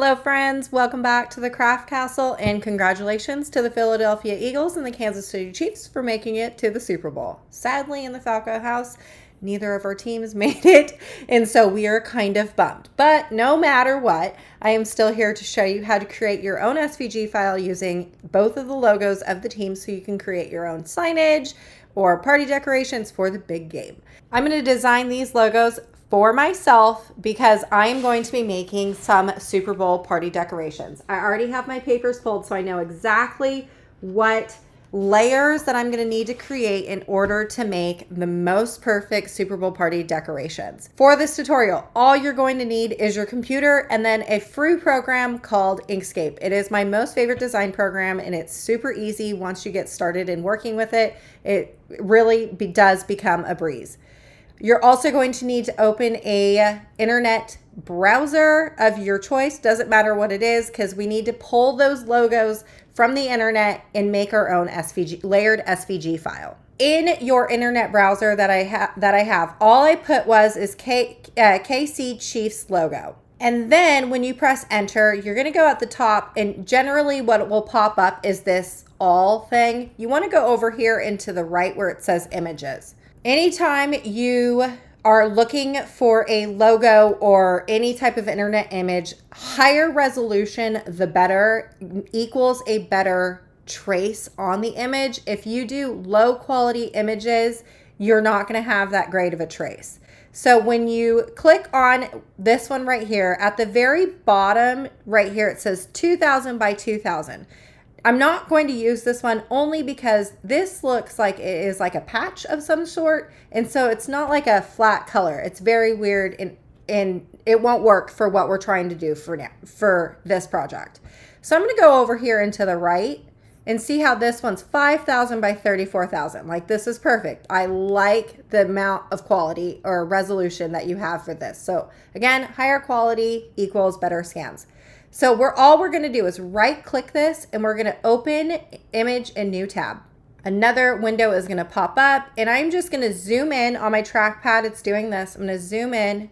Hello friends, welcome back to the Craft Castle and congratulations to the Philadelphia Eagles and the Kansas City Chiefs for making it to the Super Bowl. Sadly, in the Falco house, neither of our teams made it, and so we are kind of bummed. But no matter what, I am still here to show you how to create your own SVG file using both of the logos of the team so you can create your own signage or party decorations for the big game. I'm going to design these logos for myself because I am going to be making some Super Bowl party decorations. I already have my papers pulled, so I know exactly what layers that I'm going to need to create in order to make the most perfect Super Bowl party decorations. For this tutorial, all you're going to need is your computer and then a free program called Inkscape. It is my most favorite design program and it's super easy once you get started in working with it. It really does become a breeze. You're also going to need to open a internet browser of your choice. Doesn't matter what it is because we need to pull those logos from the internet and make our own SVG, layered SVG file. In your internet browser that I have, all I put is KC Chiefs logo. And then when you press enter, you're going to go at the top and generally what will pop up is this all thing. You want to go over here into the right where it says images. Anytime you are looking for a logo or any type of internet image, higher resolution, the better, equals a better trace on the image. If you do low quality images, you're not going to have that great of a trace. So when you click on this one right here, at the very bottom right here, it says 2000 by 2000. I'm not going to use this one only because this looks like it is like a patch of some sort. And so it's not like a flat color. It's very weird and it won't work for what we're trying to do for this project. So I'm going to go over here into the right and see how this one's 5,000 by 34,000. Like this is perfect. I like the amount of quality or resolution that you have for this. So again, higher quality equals better scans. So all we're going to do is right click this and we're going to open image in new tab. Another window is going to pop up and I'm just going to zoom in on my trackpad. It's doing this. I'm going to zoom in.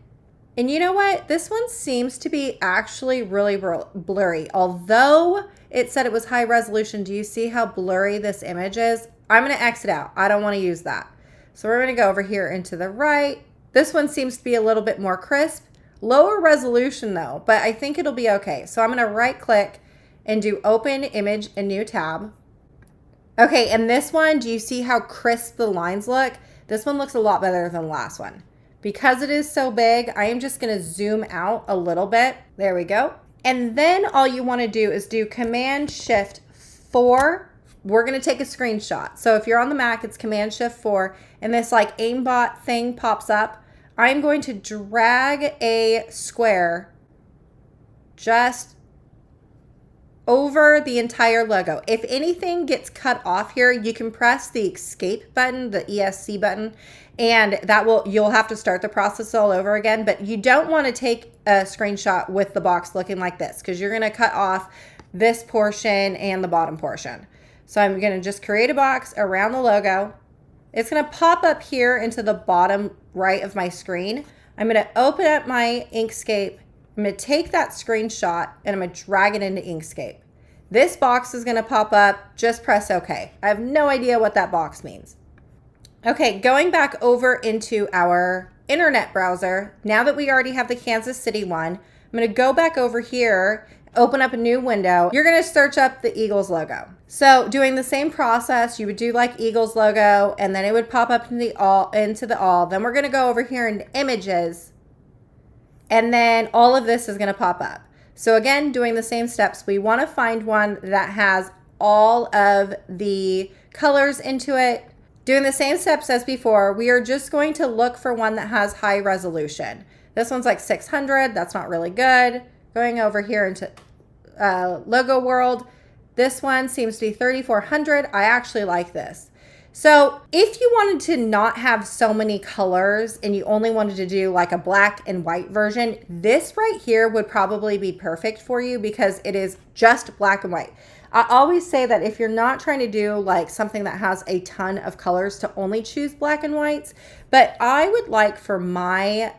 And you know what? This one seems to be actually really blurry. Although it said it was high resolution, do you see how blurry this image is? I'm going to exit out. I don't want to use that. So we're going to go over here into the right. This one seems to be a little bit more crisp. Lower resolution though, but I think it'll be okay. So I'm going to right click and do open image in new tab. Okay, and this one, do you see how crisp the lines look? This one looks a lot better than the last one. Because it is so big, I am just going to zoom out a little bit. There we go. And then all you want to do is do Command Shift 4. We're going to take a screenshot. So if you're on the Mac, it's Command Shift 4 and this like aimbot thing pops up. I'm going to drag a square just over the entire logo. If anything gets cut off here, you can press the escape button, the ESC button, and you'll have to start the process all over again, but you don't want to take a screenshot with the box looking like this because you're going to cut off this portion and the bottom portion. So I'm going to just create a box around the logo. It's going to pop up here into the bottom right of my screen. I'm going to open up my Inkscape. I'm going to take that screenshot and I'm going to drag it into Inkscape. This box is going to pop up. Just press OK. I have no idea what that box means. Okay, going back over into our internet browser, now that we already have the Kansas City one, I'm going to go back over here, open up a new window. You're going to search up the Eagles logo. So doing the same process, you would do like Eagles logo and then it would pop up into the all. Then we're going to go over here into images and then all of this is going to pop up. So again, doing the same steps, we want to find one that has all of the colors into it. Doing the same steps as before, we are just going to look for one that has high resolution. This one's like 600. That's not really good. Going over here into logo world. This one seems to be 3400. I actually like this. So if you wanted to not have so many colors and you only wanted to do like a black and white version, this right here would probably be perfect for you because it is just black and white. I always say that if you're not trying to do like something that has a ton of colors to only choose black and whites, but I would like for my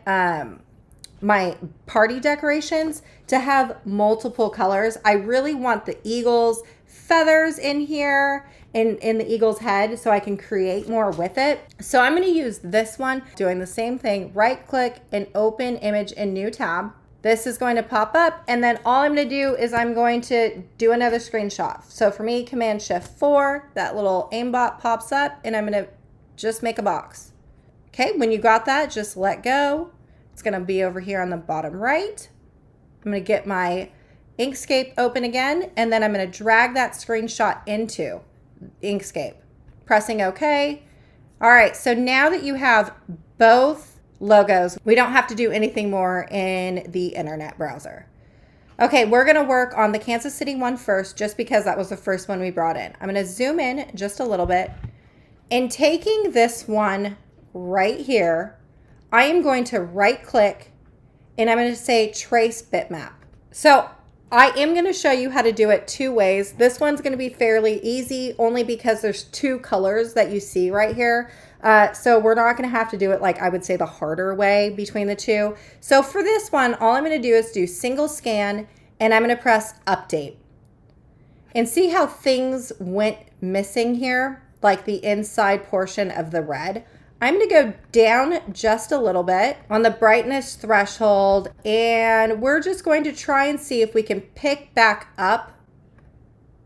my party decorations to have multiple colors. I really want the eagle's feathers in here in the eagle's head so I can create more with it. So I'm going to use this one, doing the same thing, right click and open image in new tab. This is going to pop up, and then all I'm going to do is I'm going to do another screenshot. So for me, Command Shift 4, that little aimbot pops up, and I'm going to just make a box. Okay, when you got that, just let go. It's going to be over here on the bottom right. I'm going to get my Inkscape open again, and then I'm going to drag that screenshot into Inkscape, pressing OK. All right, so now that you have both logos, we don't have to do anything more in the internet browser. Okay, we're going to work on the Kansas City one first, just because that was the first one we brought in. I'm going to zoom in just a little bit, and taking this one right here, I am going to right click and I'm going to say trace bitmap. So I am going to show you how to do it two ways. This one's going to be fairly easy only because there's two colors that you see right here. So we're not going to have to do it like I would say the harder way between the two. So for this one, all I'm going to do is do single scan, and I'm going to press update. And see how things went missing here, like the inside portion of the red. I'm going to go down just a little bit on the brightness threshold, and we're just going to try and see if we can pick back up.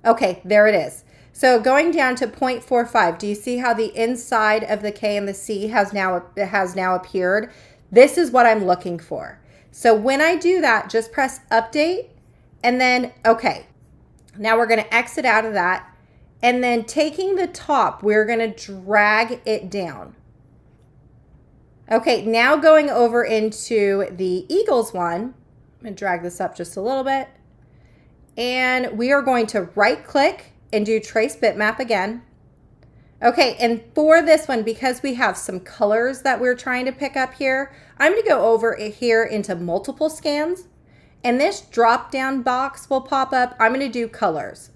Okay, there it is. So going down to 0.45, do you see how the inside of the K and the C has now appeared? This is what I'm looking for. So when I do that, just press update and then okay. Now we're going to exit out of that, and then taking the top, we're going to drag it down. Okay, now going over into the Eagles one, I'm going to drag this up just a little bit, and we are going to right click and do trace bitmap again. Okay, and for this one, because we have some colors that we're trying to pick up here, I'm going to go over here into multiple scans, and this drop down box will pop up. I'm going to do colors.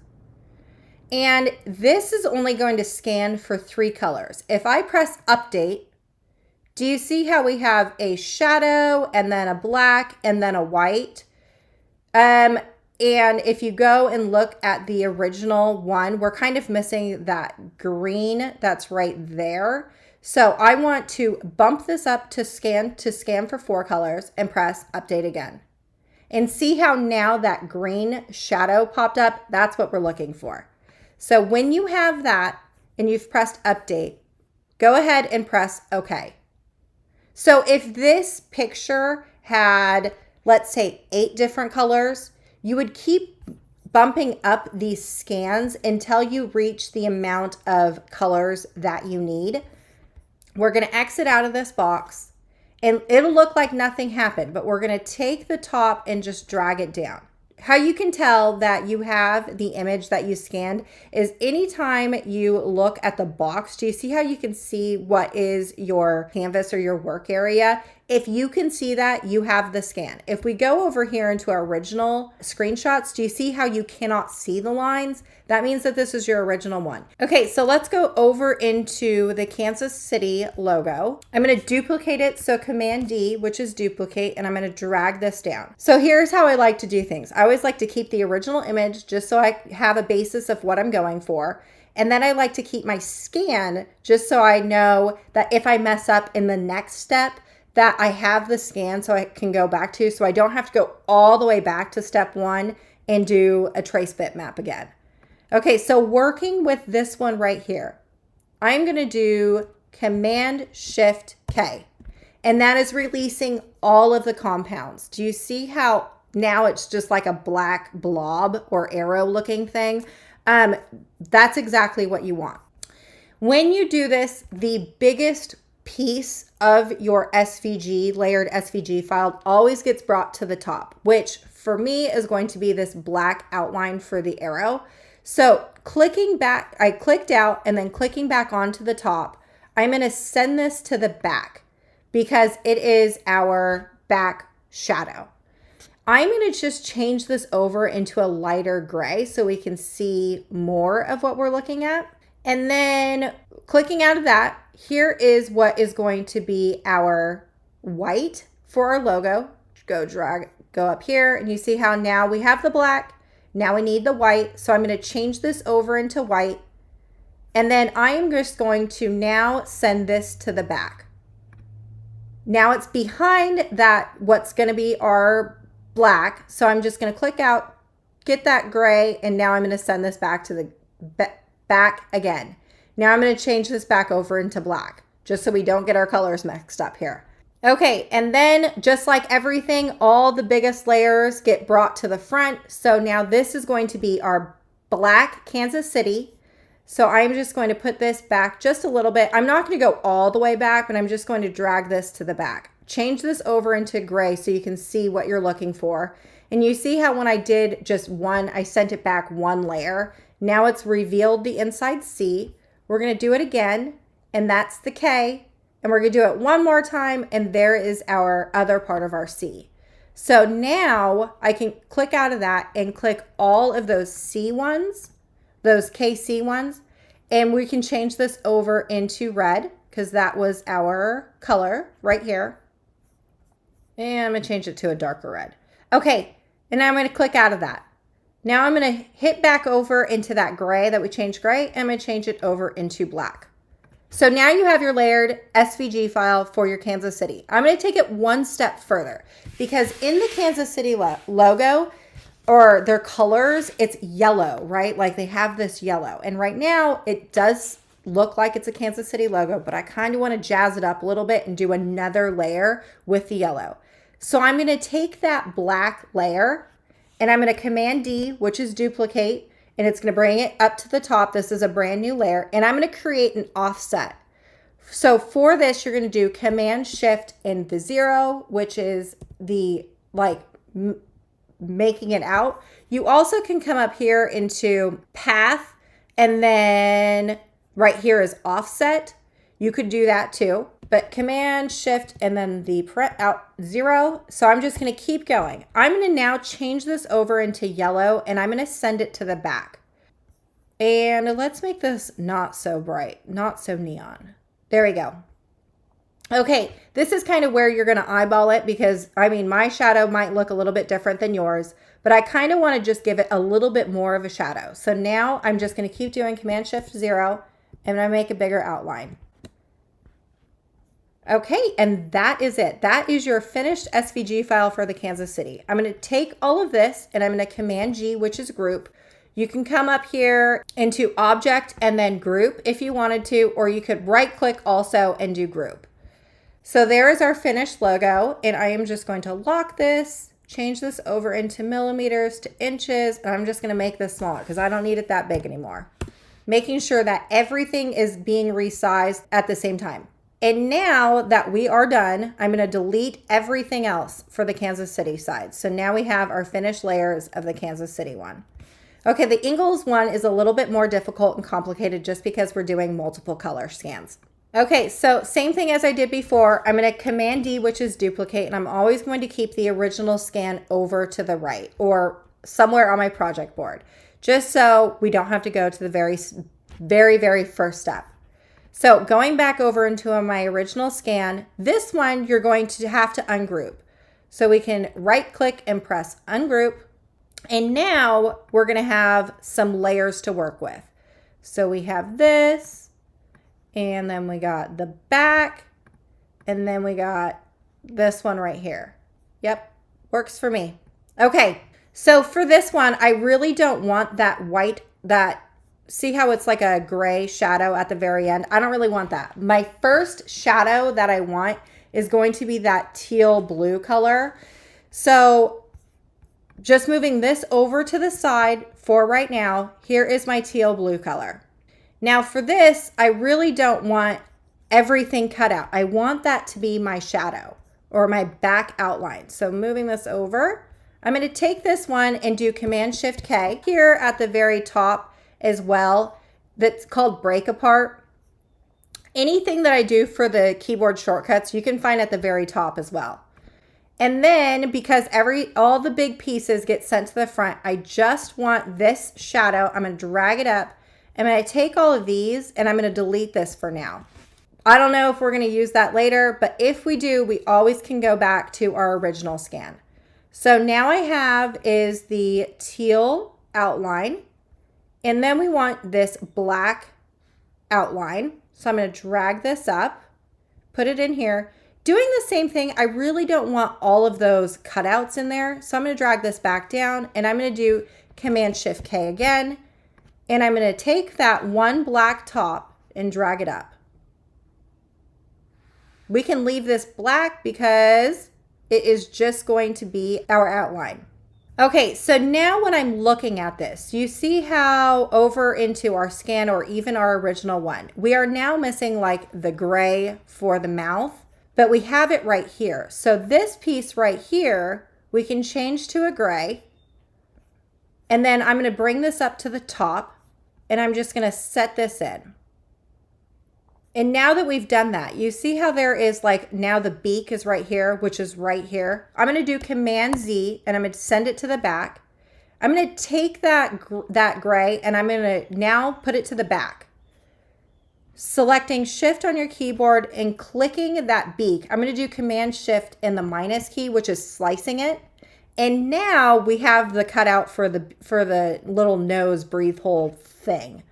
And this is only going to scan for 3 colors. If I press update, do you see how we have a shadow and then a black and then a white? And if you go and look at the original one, we're kind of missing that green that's right there. So I want to bump this up to scan for 4 colors and press update again. And see how now that green shadow popped up? That's what we're looking for. So when you have that and you've pressed update, go ahead and press OK. So if this picture had, let's say, 8 different colors, you would keep bumping up these scans until you reach the amount of colors that you need. We're going to exit out of this box, and it'll look like nothing happened, but we're going to take the top and just drag it down. How you can tell that you have the image that you scanned is anytime you look at the box, do you see how you can see what is your canvas or your work area? If you can see that, you have the scan. If we go over here into our original screenshots, do you see how you cannot see the lines? That means that this is your original one. Okay, so let's go over into the Kansas City logo. I'm going to duplicate it, so Command D, which is duplicate, and I'm going to drag this down. So here's how I like to do things. I always like to keep the original image just so I have a basis of what I'm going for. And then I like to keep my scan just so I know that if I mess up in the next step, that I have the scan so I can go back to, so I don't have to go all the way back to step 1 and do a trace bitmap again. Okay, so working with this one right here, I'm going to do Command Shift K, and that is releasing all of the compounds. Do you see how now it's just like a black blob or arrow looking thing? That's exactly what you want. When you do this, the biggest piece of your SVG, layered SVG file, always gets brought to the top, which for me is going to be this black outline for the arrow. So clicking back, I clicked out and then clicking back onto the top, I'm going to send this to the back because it is our back shadow. I'm going to just change this over into a lighter gray so we can see more of what we're looking at. And then clicking out of that, here is what is going to be our white for our logo. go up here, and you see how now we have the black. Now we need the white. So I'm going to change this over into white. And then I am just going to now send this to the back. Now it's behind that, what's going to be our black. So I'm just going to click out, get that gray, and now I'm going to send this back to the back again. Now I'm going to change this back over into black, just so we don't get our colors mixed up here. Okay, and then just like everything, all the biggest layers get brought to the front. So now this is going to be our black Kansas City. So I'm just going to put this back just a little bit. I'm not going to go all the way back, but I'm just going to drag this to the back. Change this over into gray so you can see what you're looking for. And you see how when I did just one, I sent it back one layer. Now it's revealed the inside C. We're going to do it again, and that's the K. And we're going to do it one more time, and there is our other part of our C. So now I can click out of that and click all of those C ones, those KC ones, and we can change this over into red because that was our color right here. And I'm going to change it to a darker red. Okay, and now I'm going to click out of that. Now I'm going to hit back over into that gray that we changed gray, and I'm going to change it over into black. So now you have your layered SVG file for your Kansas City. I'm going to take it one step further because in the Kansas City logo, or their colors, it's yellow, right? Like they have this yellow. And right now it does look like it's a Kansas City logo, but I kind of want to jazz it up a little bit and do another layer with the yellow. So I'm going to take that black layer and I'm going to Command D, which is duplicate, and it's going to bring it up to the top. This is a brand new layer, and I'm going to create an offset. So for this, you're going to do Command Shift and the 0, which is the making it out. You also can come up here into path, and then right here is offset. You could do that too, but Command Shift and then the print out 0. So I'm just going to keep going. I'm going to now change this over into yellow, and I'm going to send it to the back. And let's make this not so bright, not so neon. There we go. Okay, this is kind of where you're going to eyeball it because, I mean, my shadow might look a little bit different than yours, but I kind of want to just give it a little bit more of a shadow. So now I'm just going to keep doing Command Shift 0, and I make a bigger outline. Okay, and that is it. That is your finished SVG file for the Kansas City. I'm going to take all of this, and I'm going to Command G, which is group. You can come up here into Object and then Group if you wanted to, or you could right-click also and do Group. So there is our finished logo, and I am just going to lock this, change this over into millimeters to inches, and I'm just going to make this smaller because I don't need it that big anymore. Making sure that everything is being resized at the same time. And now that we are done, I'm going to delete everything else for the Kansas City side. So now we have our finished layers of the Kansas City one. Okay, the Ingalls one is a little bit more difficult and complicated just because we're doing multiple color scans. Okay, so same thing as I did before. I'm going to Command D, which is duplicate, and I'm always going to keep the original scan over to the right or somewhere on my project board, just so we don't have to go to the very first step. So going back over into my original scan, this one you're going to have to ungroup. So we can right click and press ungroup. And now we're going to have some layers to work with. So we have this, and then we got the back, and then we got this one right here. Yep, works for me. Okay, so for this one, I really don't want that white, see how it's like a gray shadow at the very end? I don't really want that. My first shadow that I want is going to be that teal blue color. So just moving this over to the side for right now, here is my teal blue color. Now for this, I really don't want everything cut out. I want that to be my shadow or my back outline. So moving this over, I'm going to take this one and do Command Shift K here at the very top as well. That's called break apart. Anything that I do for the keyboard shortcuts, you can find at the very top as well. And then because all the big pieces get sent to the front, I just want this shadow. I'm going to drag it up. I'm going to take all of these and I'm going to delete this for now. I don't know if we're going to use that later, but if we do, we always can go back to our original scan. So now I have is the teal outline, and then we want this black outline. So I'm going to drag this up, put it in here. Doing the same thing, I really don't want all of those cutouts in there. So I'm going to drag this back down, and I'm going to do Command-Shift-K again. And I'm going to take that one black top and drag it up. We can leave this black because it is just going to be our outline. Okay, so now when I'm looking at this, you see how over into our scan or even our original one, we are now missing like the gray for the mouth, but we have it right here. So this piece right here, we can change to a gray. And then I'm going to bring this up to the top, and I'm just going to set this in. And now that we've done that, you see how there is like now the beak is right here, which is right here. I'm going to do Command Z, and I'm going to send it to the back. I'm going to take that gray, and I'm going to now put it to the back. Selecting Shift on your keyboard and clicking that beak. I'm going to do Command Shift and the minus key, which is slicing it. And now we have the cutout for the little nose breathe hole thing.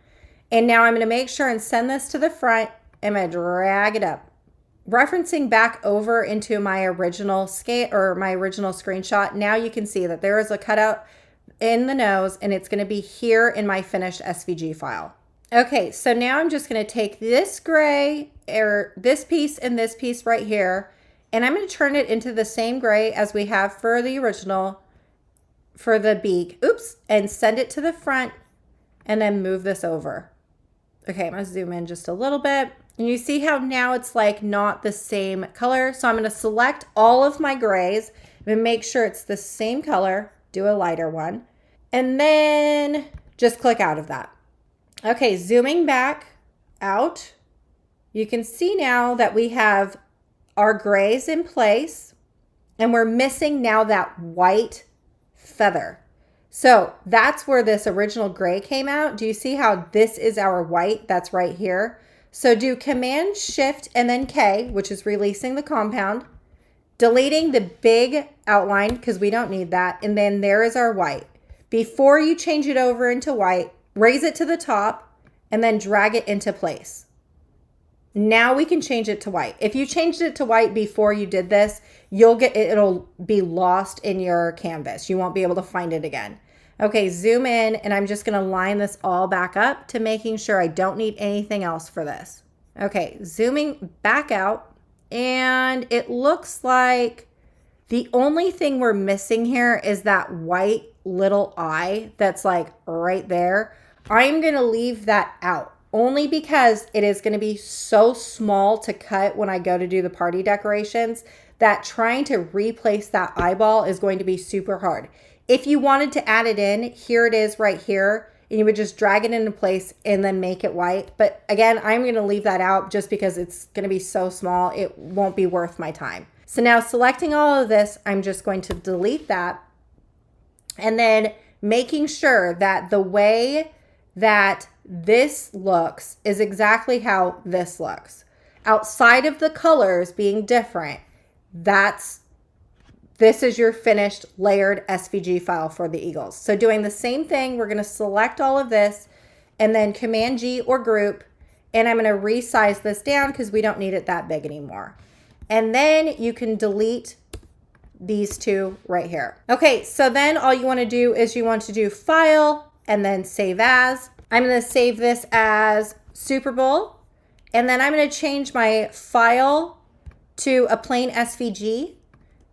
And now I'm going to make sure and send this to the front. I'm going to drag it up. Referencing back over into my original screenshot, now you can see that there is a cutout in the nose, and it's going to be here in my finished SVG file. Okay, so now I'm just going to take this gray, or this piece and this piece right here, and I'm going to turn it into the same gray as we have for the original, for the beak, and send it to the front, and then move this over. Okay, I'm going to zoom in just a little bit. And you see how now it's like not the same color. So I'm going to select all of my grays and make sure it's the same color, do a lighter one, and then just click out of that. Okay, zooming back out, you can see now that we have our grays in place, and we're missing now that white feather. So that's where this original gray came out. Do you see how this is our white? That's right here. So do Command Shift and then K, which is releasing the compound, deleting the big outline because we don't need that. And then there is our white. Before you change it over into white, raise it to the top and then drag it into place. Now we can change it to white. If you changed it to white before you did this, it'll be lost in your canvas. You won't be able to find it again. Okay, zoom in, and I'm just going to line this all back up to making sure I don't need anything else for this. Okay, zooming back out, and it looks like the only thing we're missing here is that white little eye that's like right there. I'm going to leave that out only because it is going to be so small to cut when I go to do the party decorations that trying to replace that eyeball is going to be super hard. If you wanted to add it in, here it is right here, and you would just drag it into place and then make it white. But again, I'm going to leave that out just because it's going to be so small, it won't be worth my time. So now selecting all of this, I'm just going to delete that, and then making sure that the way that this looks is exactly how this looks. Outside of the colors being different, this is your finished layered SVG file for the eagles. So doing the same thing, we're going to select all of this and then Command G or group, and I'm going to resize this down because we don't need it that big anymore. And then you can delete these two right here. Okay, so then all you want to do is you want to do File and then Save As. I'm going to save this as Super Bowl, and then I'm going to change my file to a plain SVG.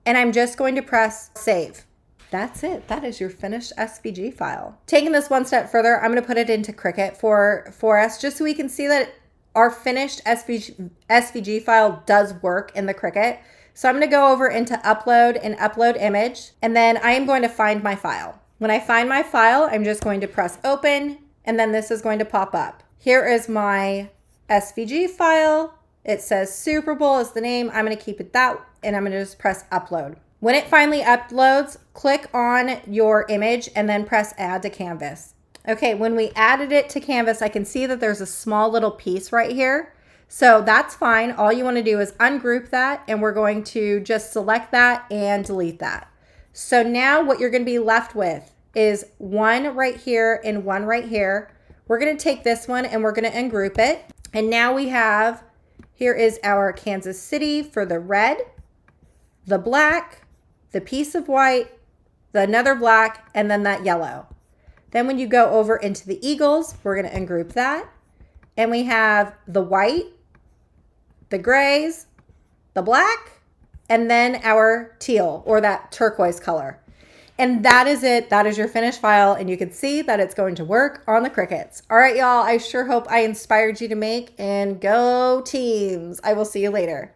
And I'm just going to press save. That's it. That is your finished SVG file. Taking this one step further, I'm going to put it into Cricut for us just so we can see that our finished SVG file does work in the Cricut. So I'm going to go over into upload and upload image, and then I am going to find my file. When I find my file, I'm just going to press open, and then this is going to pop up. Here is my SVG file. It says Super Bowl is the name. I'm going to keep it that, and I'm going to just press upload. When it finally uploads, click on your image and then press add to canvas. Okay, when we added it to canvas, I can see that there's a small little piece right here. So that's fine. All you want to do is ungroup that, and we're going to just select that and delete that. So now what you're going to be left with is one right here and one right here. We're going to take this one and we're going to ungroup it. And now we have, here is our Kansas City for the red, the black, the piece of white, the another black, and then that yellow. Then when you go over into the Eagles, we're going to ungroup that. And we have the white, the grays, the black, and then our teal, or that turquoise color. And that is it. That is your finished file. And you can see that it's going to work on the crickets. All right, y'all. I sure hope I inspired you to make, and go teams. I will see you later.